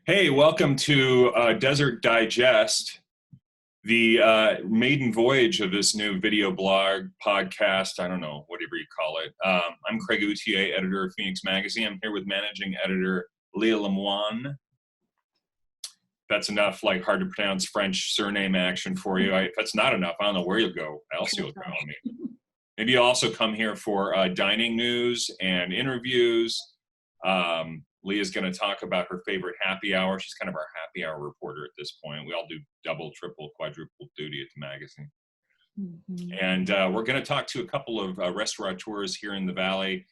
Hey, welcome to Desert Digest, the maiden voyage of this new video blog podcast. I don't know, whatever you call it. I'm Craig Outhier, editor of Phoenix Magazine. I'm here with managing editor Leah LeMoine. That's enough, like hard to pronounce French surname action for you. If that's not enough, I don't know where you'll go. Else you'll go. I mean, maybe you'll also come here for dining news and interviews. Leah's going to talk about her favorite happy hour. She's kind of our happy hour reporter at this point. We all do double, triple, quadruple duty at the magazine. And we're going to talk to a couple of restaurateurs here in the Valley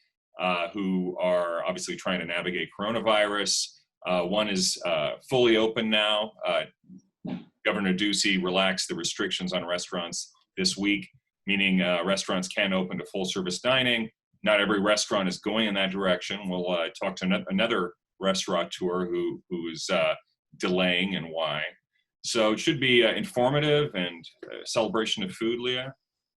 who are obviously trying to navigate coronavirus. One is fully open now. Governor Ducey relaxed the restrictions on restaurants this week, meaning restaurants can open to full service dining. Not every restaurant is going in that direction. We'll talk to another restaurateur who is delaying and why. So it should be informative and a celebration of food, Leah.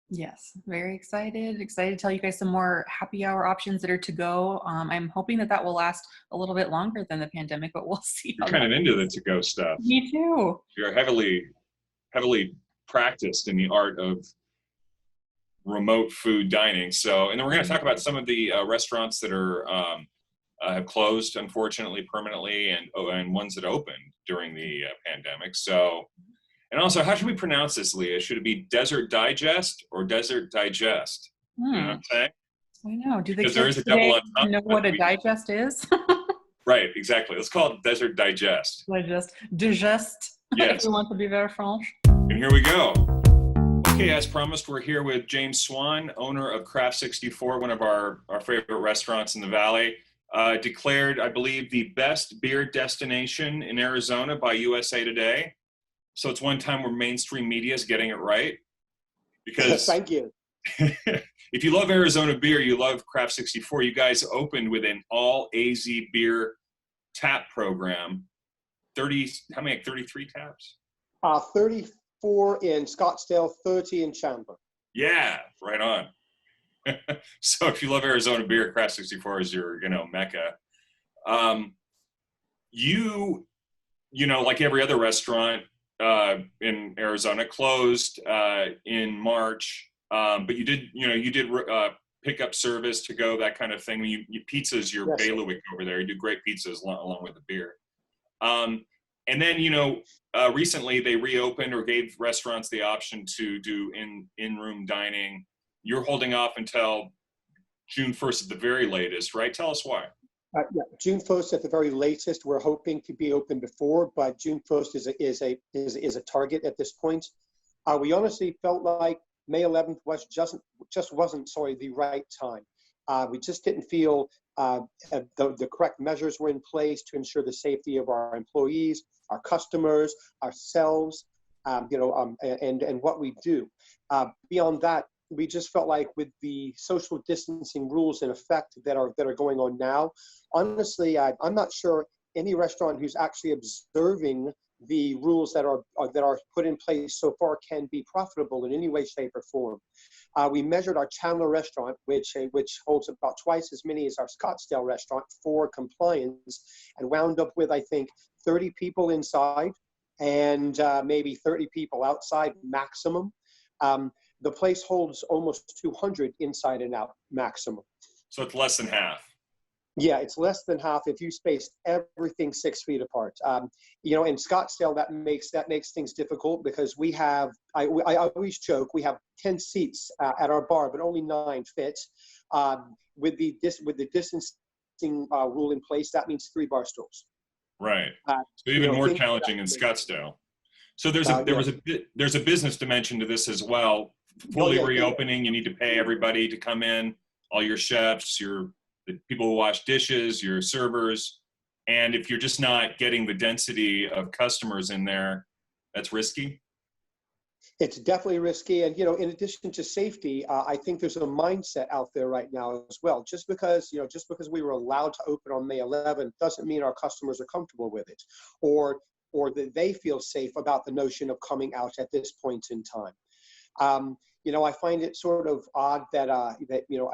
Yes, very excited. Excited to tell you guys some more happy hour options that are to go. I'm hoping that will last a little bit longer than the pandemic, but we'll see. You're kind of into the to-go stuff. Me too. You're heavily practiced in the art of remote food dining. So, and then we're going to talk about some of the restaurants that are have closed, unfortunately, permanently, and ones that opened during the pandemic. So, and also, how should we pronounce this, Leah? Should it be Desert Digest or Desert Digest? You know what I'm saying? I know. Do the because there is kids a double today on know what a digest is? Right, exactly. Let's call it Desert Digest. Digest. Yes. If you want to be very French. And here we go. Okay, as promised, we're here with James Swann, owner of Craft 64, one of our favorite restaurants in the Valley. Declared, I believe, the best beer destination in Arizona by USA Today. So it's one time where mainstream media is getting it right. Because thank you. If you love Arizona beer, you love Craft 64. You guys opened with an all AZ beer tap program. 33 taps? 34 in Scottsdale, 30 in Chandler. Yeah, right on. So if you love Arizona beer, Craft 64 is your, mecca. You like every other restaurant in Arizona, closed in March, but you did pick up service to go, that kind of thing. Pizza's your Yes. bailiwick over there. You do great pizzas along with the beer. And then, recently they reopened or gave restaurants the option to do in-room dining. You're holding off until June 1st at the very latest, right? Tell us why. Yeah, June 1st at the very latest. We're hoping to be open before, but June 1st is a target at this point. We honestly felt like May 11th wasn't the right time. We just didn't feel the correct measures were in place to ensure the safety of our employees, our customers, ourselves, and what we do. Beyond that, we just felt like with the social distancing rules in effect that are going on now, honestly, I'm not sure any restaurant who's actually observing the rules that are put in place so far can be profitable in any way, shape, or form. We measured our Chandler restaurant, which holds about twice as many as our Scottsdale restaurant for compliance, and wound up with, I think, 30 people inside and maybe 30 people outside maximum. The place holds almost 200 inside and out maximum. So it's less than half. Yeah, it's less than half if you spaced everything 6 feet apart. In Scottsdale, that makes things difficult because we have, I always joke, we have 10 seats at our bar, but only 9 fit. With the distancing rule in place, that means 3 bar stools. Right. So even more challenging in Scottsdale. So there's a business dimension to this as well. Fully reopening, you need to pay everybody to come in, all your chefs, the people who wash dishes, your servers. And if you're just not getting the density of customers in there, that's risky. It's definitely risky. And, in addition to safety, I think there's a mindset out there right now as well. Just because we were allowed to open on May 11th doesn't mean our customers are comfortable with it or that they feel safe about the notion of coming out at this point in time. I find it sort of odd that I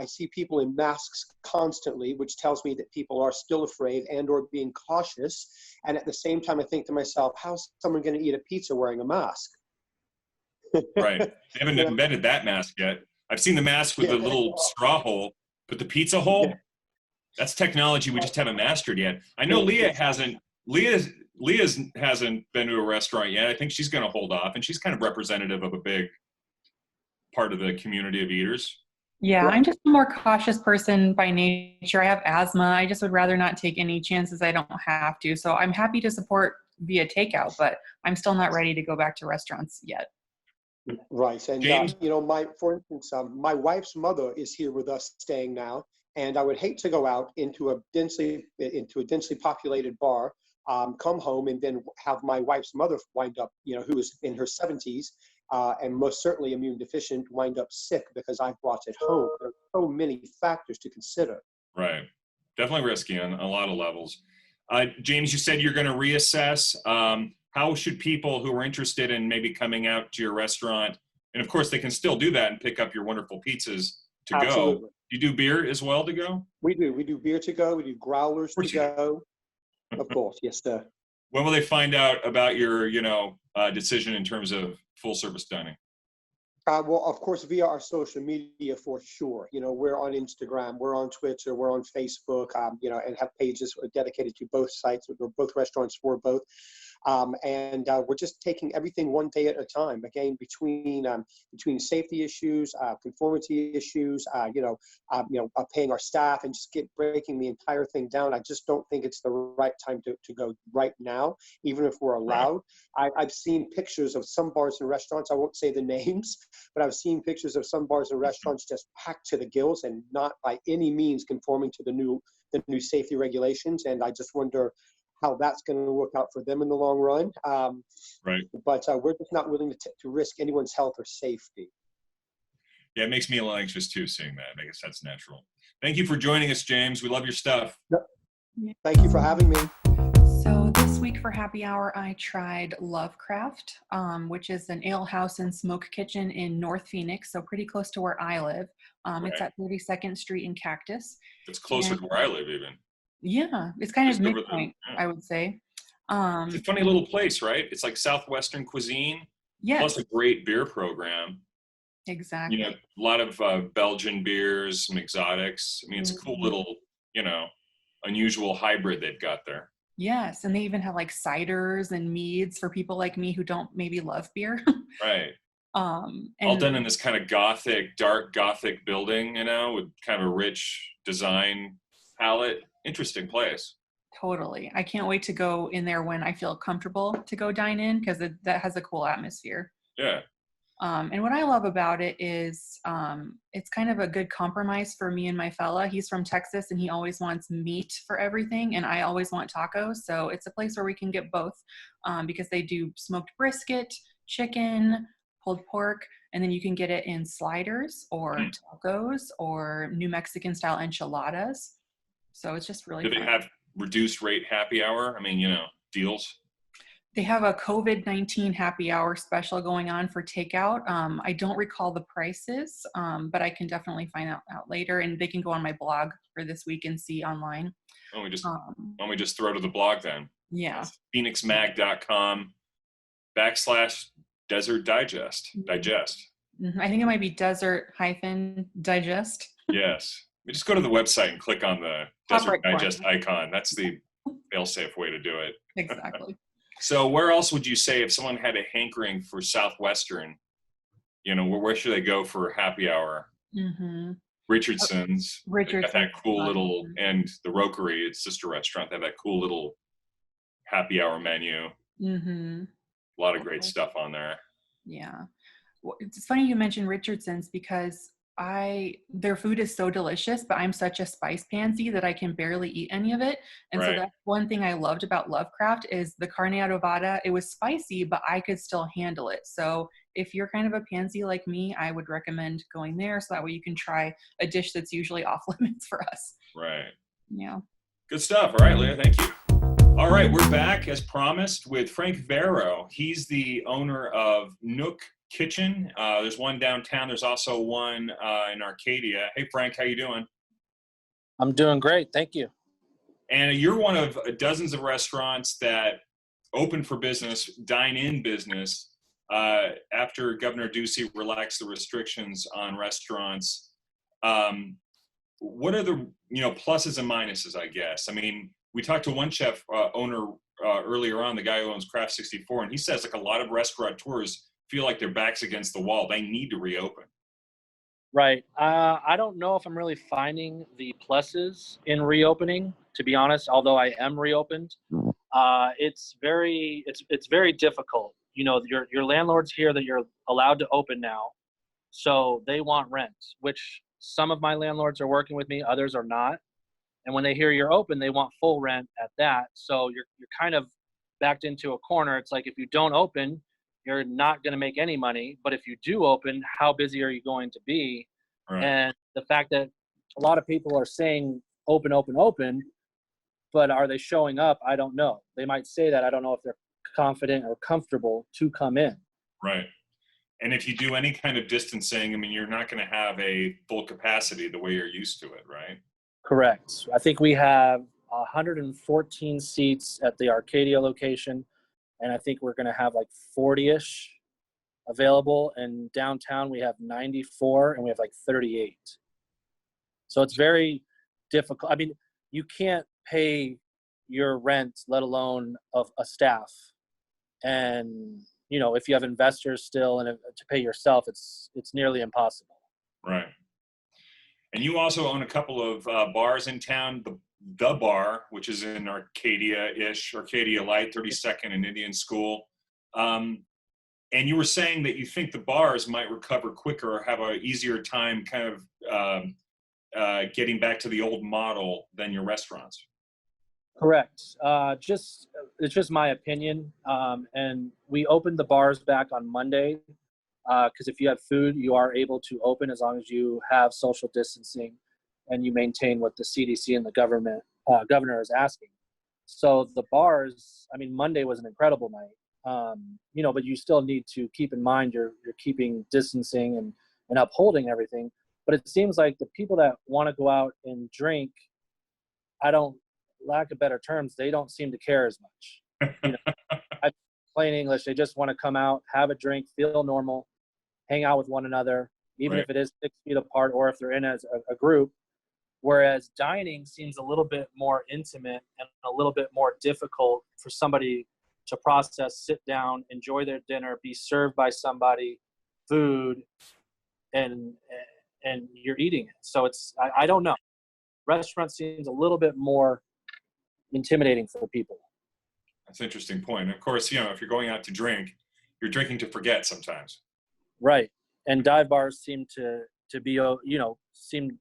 see people in masks constantly, which tells me that people are still afraid and or being cautious. And at the same time, I think to myself, how's someone going to eat a pizza wearing a mask? Right. They haven't invented that mask yet. I've seen the mask with the little straw hole, but the pizza hole, that's technology we just haven't mastered yet. I know Leah hasn't been to a restaurant yet. I think she's going to hold off, and she's kind of representative of a big part of the community of eaters. Yeah, I'm just a more cautious person by nature. I have asthma. I just would rather not take any chances I don't have to. So I'm happy to support via takeout, but I'm still not ready to go back to restaurants yet. Right. And, for instance, my wife's mother is here with us staying now. And I would hate to go out into a densely populated bar, come home, and then have my wife's mother wind up, who is in her 70s and most certainly immune deficient, wind up sick because I brought it home. There are so many factors to consider. Right. Definitely risky on a lot of levels. James, you said you're going to reassess. How should people who are interested in maybe coming out to your restaurant, and of course they can still do that and pick up your wonderful pizzas to Absolutely. go. You do beer as well to go? We do. We do beer to go. We do growlers to go. Of course. Yes, sir. When will they find out about your, decision in terms of full service dining? Well, of course, via our social media for sure. We're on Instagram, we're on Twitter, we're on Facebook, and have pages dedicated to both sites, or both restaurants for both. And we're just taking everything one day at a time. Again, between safety issues, conformity issues, paying our staff, and just breaking the entire thing down. I just don't think it's the right time to go right now, even if we're allowed. I've seen pictures of some bars and restaurants. I won't say the names, but I've seen pictures of some bars and restaurants just packed to the gills and not by any means conforming to the new safety regulations. And I just wonder how that's going to work out for them in the long run. Right. But we're just not willing to risk anyone's health or safety. Yeah, it makes me a little anxious too, seeing that. I guess that's natural. Thank you for joining us, James. We love your stuff. Thank you for having me. So this week for happy hour, I tried Lovecraft, which is an ale house and smoke kitchen in North Phoenix, so pretty close to where I live. It's at 32nd Street in Cactus. It's closer to where I live, even. Yeah, it's kind of midpoint, I would say. It's a funny little place, right? It's like Southwestern cuisine, plus a great beer program. Exactly. A lot of Belgian beers, some exotics. I mean, it's a cool little, unusual hybrid they've got there. Yes, and they even have like ciders and meads for people like me who don't maybe love beer. Right. And all done in this kind of dark gothic building, with kind of a rich design palette. Interesting place. Totally. I can't wait to go in there when I feel comfortable to go dine in, because that has a cool atmosphere. Yeah. And what I love about it is it's kind of a good compromise for me and my fella. He's from Texas and he always wants meat for everything, and I always want tacos. So it's a place where we can get both because they do smoked brisket, chicken, pulled pork, and then you can get it in sliders or tacos or New Mexican style enchiladas. So it's just really fun. Do they have reduced rate happy hour? I mean, deals? They have a COVID-19 happy hour special going on for takeout. I don't recall the prices, but I can definitely find out later, and they can go on my blog for this week and see online. Why don't we just throw to the blog then? Yeah. phoenixmag.com/Desert Digest. I think it might be desert-digest. Yes. We just go to the website and click on the Desert Digest icon. That's the fail-safe way to do it. Exactly. So where else would you say, if someone had a hankering for Southwestern, where should they go for happy hour? Mm-hmm. Richardson's. Richardson's. That cool little, and the Rokery, its sister restaurant, they have that cool little happy hour menu. Mm-hmm. A lot of great stuff on there. Yeah. Well, it's funny you mentioned Richardson's, because their food is so delicious, but I'm such a spice pansy that I can barely eat any of it. And so that's one thing I loved about Lovecraft is the carne adobada. It was spicy, but I could still handle it. So if you're kind of a pansy like me, I would recommend going there. So that way you can try a dish that's usually off limits for us. Right. Yeah. Good stuff. All right, Leah, thank you. All right, we're back as promised with Frank Vairo. He's the owner of Nook Kitchen. There's one downtown. There's also one in Arcadia. Hey, Frank, how you doing? I'm doing great, thank you. And you're one of dozens of restaurants that open for business, dine-in business, after Governor Ducey relaxed the restrictions on restaurants. What are the pluses and minuses, I guess? I mean, we talked to one chef owner earlier on, the guy who owns Craft 64, and he says like a lot of restaurateurs feel like their back's against the wall. They need to reopen. Right. I don't know if I'm really finding the pluses in reopening, to be honest, although I am reopened. It's very difficult. You know, your landlords hear that you're allowed to open now, so they want rent, which some of my landlords are working with me, others are not. And when they hear you're open, they want full rent at that. So you're kind of backed into a corner. It's like if you don't open, you're not going to make any money. But if you do open, how busy are you going to be? Right. And the fact that a lot of people are saying open, open, open, but are they showing up? I don't know. They might say that. I don't know if they're confident or comfortable to come in. Right. And if you do any kind of distancing, I mean, you're not going to have a full capacity the way you're used to it, right? Correct. I think we have 114 seats at the Arcadia location, and I think we're going to have like 40-ish available. And downtown we have 94, and we have like 38. So it's very difficult. I mean, you can't pay your rent, let alone of a staff. And if you have investors still and to pay yourself, it's nearly impossible. Right. And you also own a couple of bars in town. The Bar, which is in Arcadia-ish, Arcadia Light, 32nd and Indian School. And you were saying that you think the bars might recover quicker or have an easier time kind of getting back to the old model than your restaurants. Correct. It's just my opinion. And we opened the bars back on Monday because if you have food, you are able to open as long as you have social distancing and you maintain what the CDC and the governor is asking. So the bars, I mean, Monday was an incredible night. But you still need to keep in mind you're keeping distancing and upholding everything. But it seems like the people that want to go out and drink, lack of better terms, they don't seem to care as much. Plain English, they just want to come out, have a drink, feel normal, hang out with one another, even Right. if it is 6 feet apart or if they're in as a group. Whereas dining seems a little bit more intimate and a little bit more difficult for somebody to process, sit down, enjoy their dinner, be served by somebody, food, and you're eating it. So I don't know. Restaurant seems a little bit more intimidating for people. That's an interesting point. Of course, if you're going out to drink, you're drinking to forget sometimes. Right. And dive bars seem to be, seem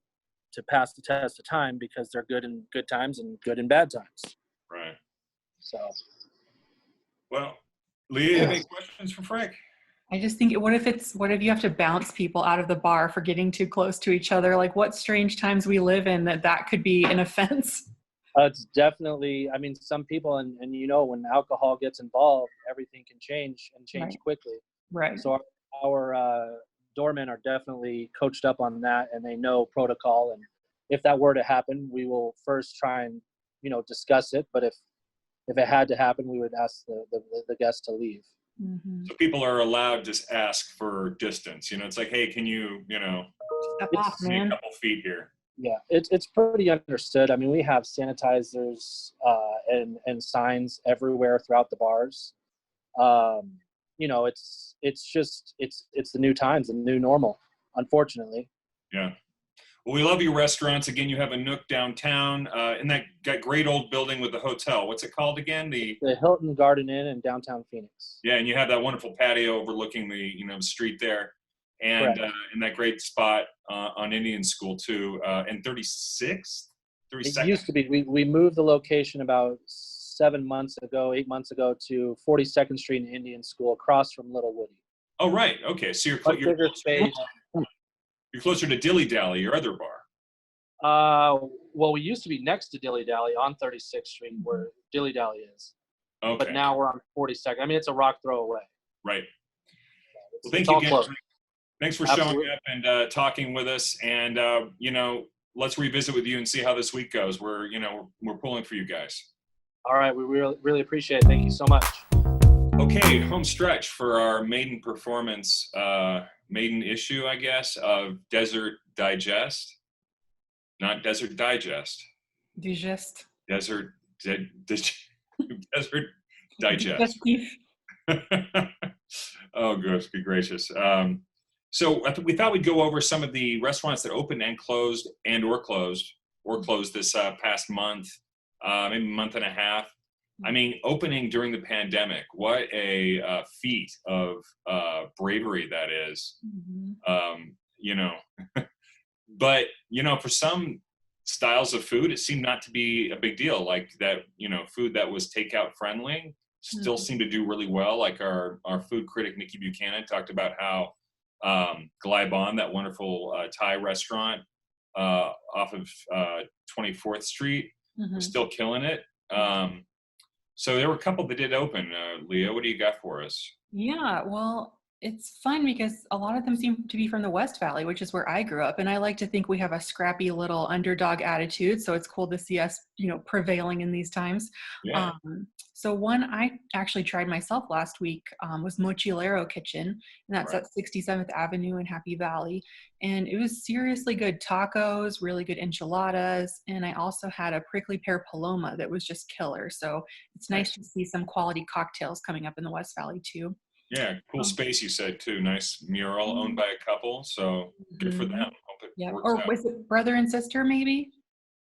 to pass the test of time because they're good in good times and good in bad times. Right. So. Well, Leah, you have any questions for Frank? I just think, what if you have to bounce people out of the bar for getting too close to each other? Like, what strange times we live in that could be an offense. It's definitely, I mean, some people, and when alcohol gets involved, everything can change and change Right. quickly. Right. So our doormen are definitely coached up on that, and they know protocol. And if that were to happen, we will first try and, discuss it. But if it had to happen, we would ask the guests to leave. Mm-hmm. So people are allowed to ask for distance. It's like, hey, can you, Step off, give me a man. couple feet here? Yeah, it's pretty understood. I mean, we have sanitizers and signs everywhere throughout the bars. It's the new times, the new normal, unfortunately. Yeah. Well, we love your restaurants. Again, you have a Nook downtown in that great old building with the hotel. What's it called again? The Hilton Garden Inn in downtown Phoenix. Yeah, and you have that wonderful patio overlooking the street there, and in that great spot on Indian School too, and 36th. It used to be. We moved the location about 8 months ago to 42nd Street in Indian School, across from Little Woody. Oh, right. Okay, so you're Bigger space. you're closer to Dilly Dally, your other bar. Well, we used to be next to Dilly Dally on 36th Street, where Dilly Dally is. Okay. But now we're on 42nd. I mean, it's a rock throw away. Right. It's, Well, thank it's you all again. close. Thanks for Absolutely. showing up and talking with us. And, let's revisit with you and see how this week goes. We're pulling for you guys. All right. We really appreciate it. Thank you so much. Okay, home stretch for our maiden performance, maiden issue, I guess, of Desert Digest. Not Desert Digest. Digest. Desert Digest. Oh, gosh, good gracious. So we thought we'd go over some of the restaurants that opened and closed this past month, maybe month and a half. I mean, opening during the pandemic, what a feat of bravery that is. But, for some styles of food, it seemed not to be a big deal. Like that, food that was takeout friendly still seemed to do really well. Like our food critic, Nikki Buchanan, talked about how Galaibon, that wonderful Thai restaurant off of 24th Street, was still killing it. So there were a couple that did open. Leah, what do you got for us? Yeah, well, it's fun because a lot of them seem to be from the West Valley, which is where I grew up. And I like to think we have a scrappy little underdog attitude. So it's cool to see us, prevailing in these times. Yeah. So one I actually tried myself last week was Mochilero Kitchen, and that's Right. at 67th Avenue in Happy Valley. And it was seriously good tacos, really good enchiladas. And I also had a prickly pear paloma that was just killer. So it's nice to see some quality cocktails coming up in the West Valley too. Yeah, cool space you said too. Nice mural owned by a couple, so good for them. Hope it Yeah, works or out. was it brother and sister maybe?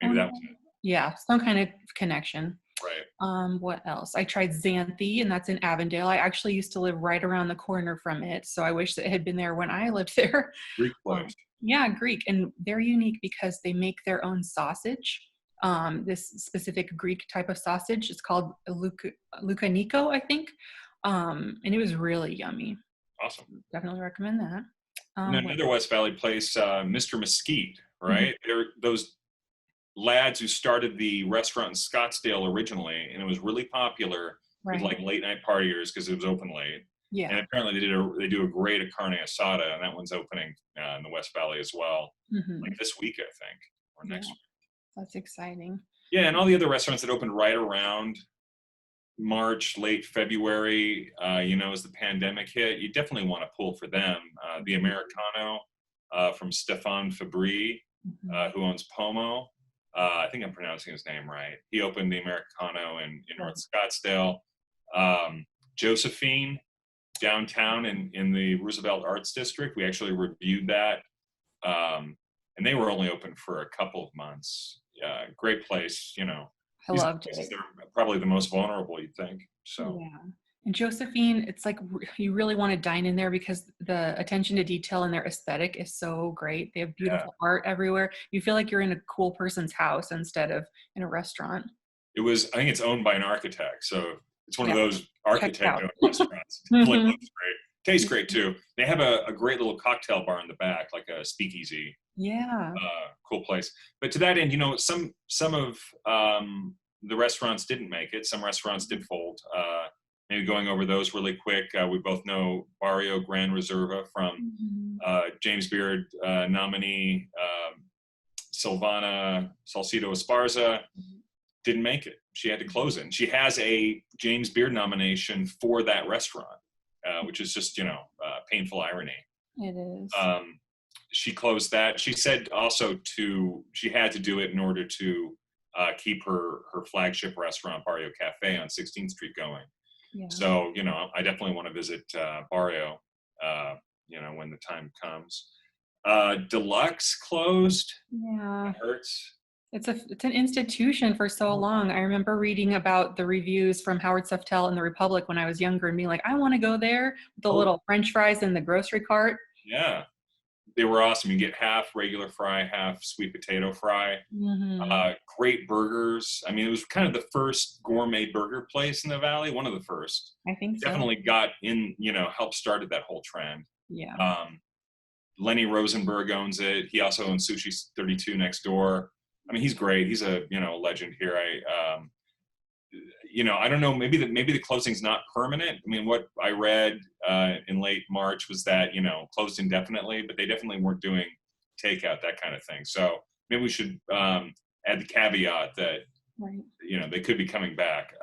Maybe that was it. Yeah, some kind of connection. Right. What else? I tried Xanthi, and that's in Avondale. I actually used to live right around the corner from it, so I wish that it had been there when I lived there. Greek place. Yeah, Greek, and they're unique because they make their own sausage. This specific Greek type of sausage is called Lukaniko, I think, and it was really yummy. Awesome. Definitely recommend that. And another West Valley place, Mr. Mesquite, right? They're those lads who started the restaurant in Scottsdale originally, and it was really popular with like late night partiers because it was open late. Yeah. And apparently they do a great carne asada, and that one's opening in the West Valley as well, like this week, I think, or next week. That's exciting. Yeah, and all the other restaurants that opened right around March, late February, as the pandemic hit, you definitely want to pull for them. The Americano from Stefan Fabri, who owns Pomo. I think I'm pronouncing his name right. He opened the Americano in North Scottsdale. Josephine, downtown in the Roosevelt Arts District. We actually reviewed that. And they were only open for a couple of months. Great place, I loved it. They're probably the most vulnerable, you'd think. So yeah. And Josephine, it's like you really want to dine in there because the attention to detail and their aesthetic is so great. They have beautiful art everywhere. You feel like you're in a cool person's house instead of in a restaurant. I think it's owned by an architect. So it's one of those architect-owned restaurants. It looks great. Tastes great too. They have a great little cocktail bar in the back, like a speakeasy. Yeah. Cool place. But to that end, some of the restaurants didn't make it. Some restaurants did fold. Maybe going over those really quick. We both know Barrio Gran Reserva from James Beard nominee Silvana Salcido Esparza didn't make it. She had to close it. And she has a James Beard nomination for that restaurant, which is just, painful irony. It is. She closed that. She said also she had to do it in order to keep her flagship restaurant, Barrio Cafe on 16th Street going. Yeah. So, I definitely want to visit Barrio, when the time comes. Deluxe closed. Yeah. It hurts. It's an institution for so long. I remember reading about the reviews from Howard Suftel in the Republic when I was younger and being like, I want to go there with the little French fries in the grocery cart. Yeah. They were awesome. You get half regular fry, half sweet potato fry. Great burgers. I mean, it was kind of the first gourmet burger place in the Valley. One of the first. I think so. Definitely got in, helped started that whole trend. Yeah. Lenny Rosenberg owns it. He also owns Sushi 32 next door. I mean, he's great. He's a, legend here. I don't know, maybe the closing's not permanent. I mean, what I read in late March was that, closed indefinitely, but they definitely weren't doing takeout, that kind of thing. So maybe we should add the caveat that, Right. they could be coming back.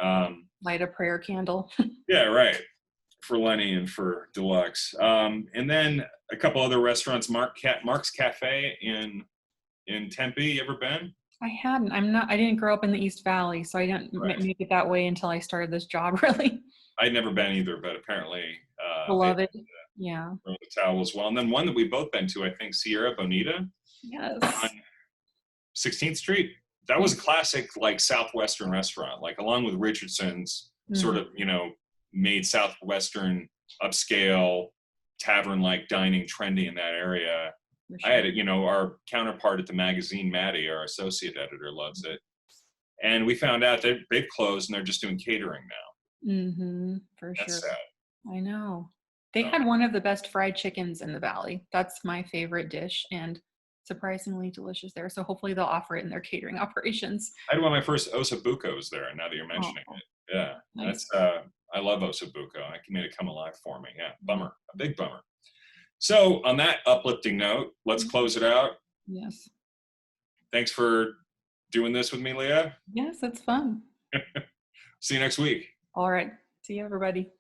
Light a prayer candle. Yeah, right. For Lenny and for Deluxe. And then a couple other restaurants, Mark's Cafe in Tempe. You ever been? I hadn't. I didn't grow up in the East Valley, so I didn't make it that way until I started this job, really. I'd never been either, but apparently Beloved. Yeah. throw the towel as well. And then one that we've both been to, I think, Sierra Bonita Yes. on 16th Street. That was a classic, like, Southwestern restaurant, like, along with Richardson's, sort of, made Southwestern upscale tavern-like dining trendy in that area. Sure. I had it, our counterpart at the magazine, Maddie, our associate editor, loves it. And we found out that they've closed and they're just doing catering now. Mm-hmm. For That's sure. sad. I know. They had one of the best fried chickens in the valley. That's my favorite dish, and surprisingly delicious there. So hopefully they'll offer it in their catering operations. I had one of my first osabucos there, now that you're mentioning it. Yeah, Nice. I love osabuco. I made it come alive for me. Yeah, bummer, a big bummer. So on that uplifting note, let's close it out. Yes. Thanks for doing this with me, Leah. Yes, it's fun. See you next week. All right. See you, everybody.